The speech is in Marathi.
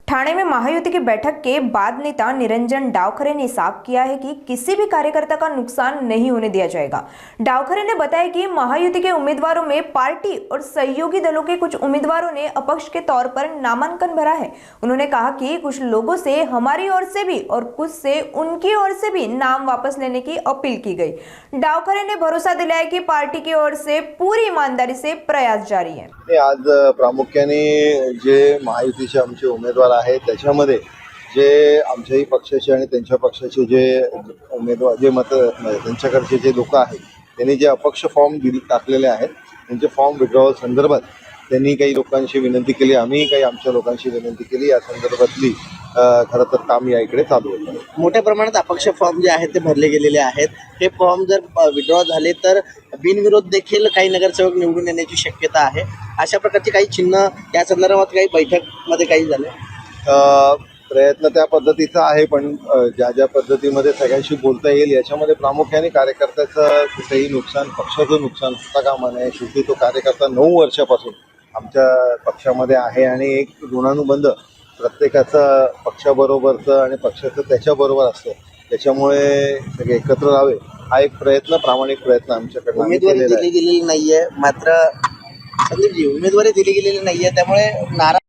ठाणे में महायुति की बैठक के बाद नेता निरंजन डावखरे ने साफ किया है कि किसी भी कार्यकर्ता का नुकसान नहीं होने दिया जाएगा। डावखरे ने बताया कि महायुति के उम्मीदवारों में पार्टी और सहयोगी दलों के कुछ उम्मीदवारों ने अपक्ष के तौर पर नामांकन भरा है। उन्होंने कहा कि कुछ लोगों से हमारी ओर से भी और कुछ से उनकी ओर से भी नाम वापस लेने की अपील की गई। डावखरे ने भरोसा दिलाया कि पार्टी की ओर से पूरी ईमानदारी से प्रयास जारी है। आज प्रामुख्याने जे महायुतीचे आमचे उमेदवार आहेत त्याच्यामध्ये जे आमच्याही पक्षाचे आणि त्यांच्या पक्षाचे जे उमेदवार जे त्यांच्याकडचे जे लोक आहेत त्यांनी जे अपक्ष फॉर्म टाकलेले आहेत त्यांचे फॉर्म विड्रॉवल संदर्भात त्यांनी काही लोकांशी विनंती केली, आम्ही काही आमच्या लोकांशी विनंती केली। या संदर्भातली खरं तर काम या इकडे चालू आहे। मोठ्या प्रमाणात अपक्ष फॉर्म जे आहेत ते भरले गेलेले आहेत। हे फॉर्म जर विड्रॉ झाले तर बिनविरोध देखील काही नगरसेवक निवडून येण्याची शक्यता आहे। अशा प्रकारची काही चिन्ह या संदर्भात काही बैठकमध्ये काही झाले प्रयत्न त्या पद्धतीचा आहे, पण ज्या ज्या पद्धतीमध्ये सगळ्यांशी बोलता येईल याच्यामध्ये प्रामुख्याने कार्यकर्त्याचं कुठेही नुकसान, पक्षाचं नुकसान होता कामा नये। शेवटी तो कार्यकर्ता 9 वर्षापासून आमच्या पक्षामध्ये आहे आणि एक ऋणानुबंध प्रत्येकाचं पक्षाबरोबरचं आणि पक्षाचं त्याच्याबरोबर असतं। त्याच्यामुळे सगळे एकत्र राहावे हा एक प्रयत्न, प्रामाणिक प्रयत्न आमच्याकडून उमेदवारी दिली गेलेली नाहीये। मात्र संदीपजी, उमेदवारी दिली गेलेली नाहीये, त्यामुळे नाराज